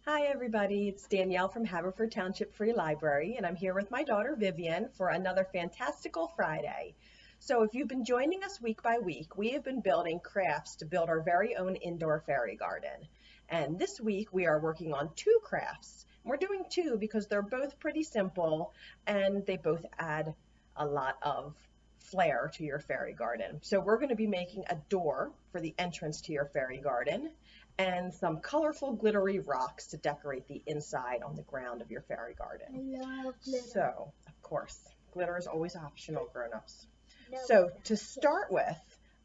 Hi everybody, it's Danielle from Haverford Township Free Library, and I'm here with my daughter Vivian for another Fantastical Friday. So if you've been joining us week by week, we have been building crafts to build our very own indoor fairy garden. And this week we are working on two crafts. We're doing two because they're both pretty simple and they both add a lot of flair to your fairy garden. So we're going to be making a door for the entrance to your fairy garden and some colorful glittery rocks to decorate the inside on the ground of your fairy garden. I love glitter. So, of course, glitter is always optional, grown-ups. No. So to start with,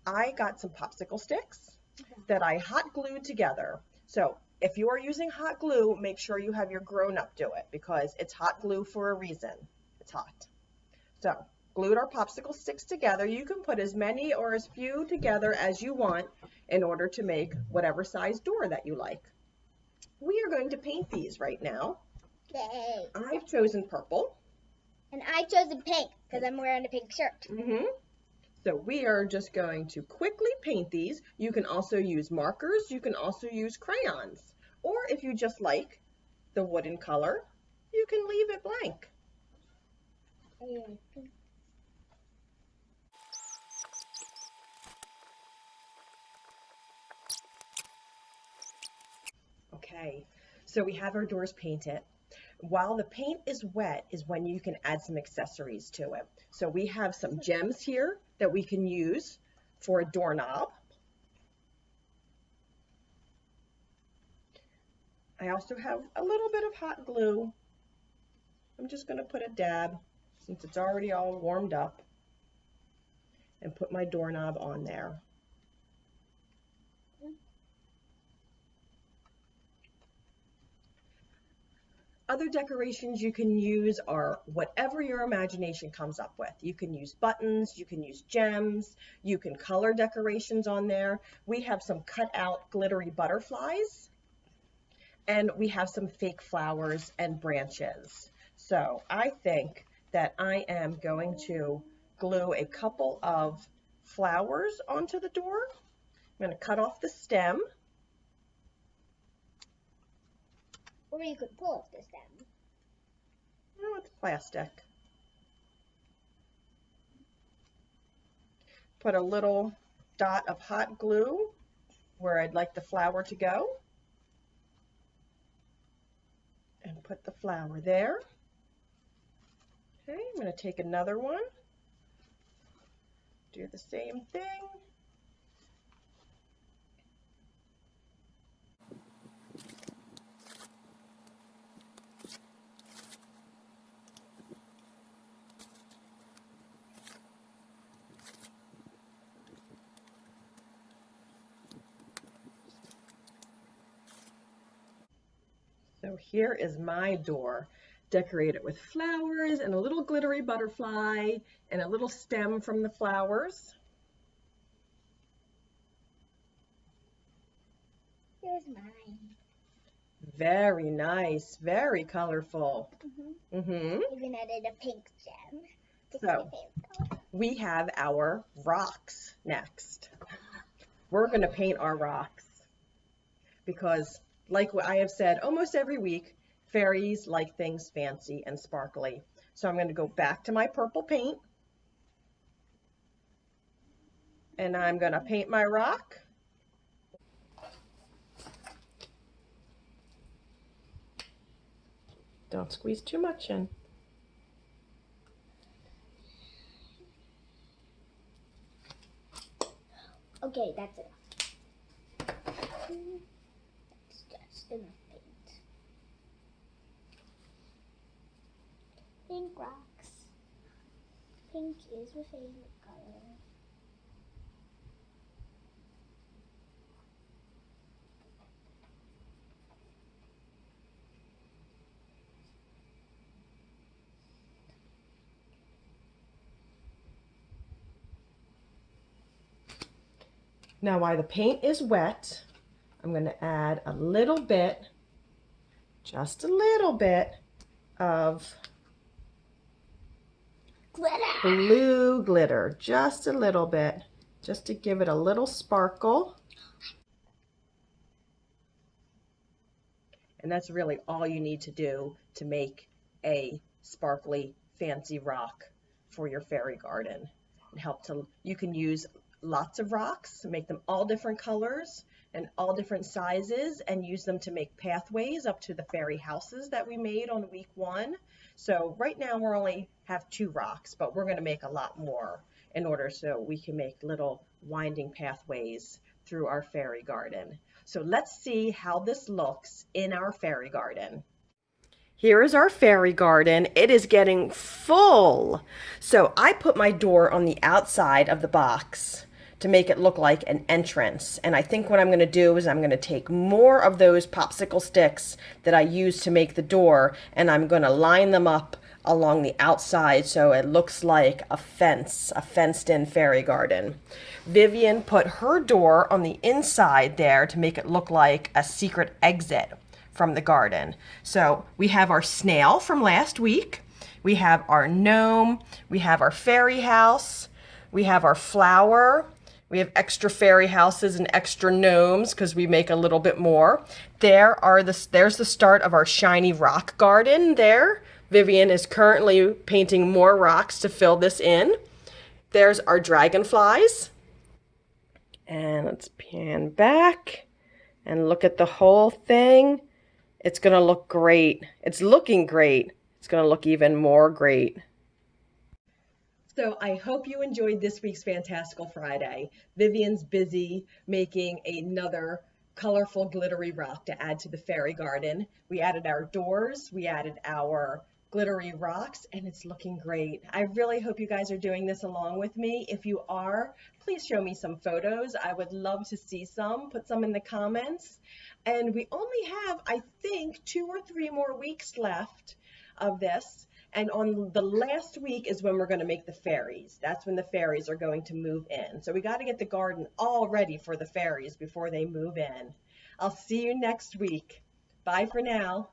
I got some popsicle sticks that I hot glued together. So if you are using hot glue, make sure you have your grown-up do it because it's hot glue for a reason. It's hot. So glued our popsicle sticks together. You can put as many or as few together as you want in order to make whatever size door that you like. We are going to paint these right now. Yay. I've chosen purple. And I chose the pink because I'm wearing a pink shirt. So we are just going to quickly paint these. You can also use markers. You can also use crayons. Or if you just like the wooden color, you can leave it blank. Okay, so we have our doors painted. While the paint is wet is when you can add some accessories to it. So we have some gems here that we can use for a doorknob. I also have a little bit of hot glue. I'm just going to put a dab since it's already all warmed up and put my doorknob on there. Other decorations you can use are whatever your imagination comes up with. You can use buttons, you can use gems, you can color decorations on there. We have some cut out glittery butterflies, and we have some fake flowers and branches. So I think that I am going to glue a couple of flowers onto the door. I'm going to cut off the stem. Or you could pull off the stem. Oh, it's plastic. Put a little dot of hot glue where I'd like the flower to go. And put the flower there. Okay, I'm going to take another one. Do the same thing. So here is my door, decorated with flowers and a little glittery butterfly and a little stem from the flowers. Here's mine. Very nice, very colorful. Even added a pink gem. So we have our rocks next. We're going to paint our rocks because, like what I have said almost every week, fairies like things fancy and sparkly. So I'm going to go back to my purple paint and I'm going to paint my rock. Don't squeeze too much in. Okay, that's enough. That's just enough paint. Pink rocks. Pink is my favorite color. Now while the paint is wet, I'm going to add a little bit, just a little bit of Glitter. blue glitter, just a little bit, just to give it a little sparkle. And that's really all you need to do to make a sparkly, fancy rock for your fairy garden. You can use lots of rocks, make them all different colors and all different sizes, and use them to make pathways up to the fairy houses that we made on week 1. So right now we only have 2 rocks, but we're going to make a lot more in order so we can make little winding pathways through our fairy garden. So let's see how this looks in our fairy garden. Here is our fairy garden. It is getting full. So I put my door on the outside of the box to make it look like an entrance. And I think what I'm going to do is I'm going to take more of those popsicle sticks that I used to make the door, and I'm going to line them up along the outside so it looks like a fence, a fenced-in fairy garden. Vivian put her door on the inside there to make it look like a secret exit from the garden. So we have our snail from last week, we have our gnome, we have our fairy house, we have our flower, we have extra fairy houses and extra gnomes because we make a little bit more. There's the start of our shiny rock garden there. Vivian is currently painting more rocks to fill this in. There's our dragonflies. And let's pan back and look at the whole thing. It's going to look great. It's looking great. It's going to look even more great. So I hope you enjoyed this week's Fantastical Friday. Vivian's busy making another colorful glittery rock to add to the fairy garden. We added our doors, we added our glittery rocks, and it's looking great. I really hope you guys are doing this along with me. If you are, please show me some photos. I would love to see some. Put some in the comments. And we only have, I think, 2 or 3 more weeks left of this. And on the last week is when we're going to make the fairies. That's when the fairies are going to move in. So we got to get the garden all ready for the fairies before they move in. I'll see you next week. Bye for now.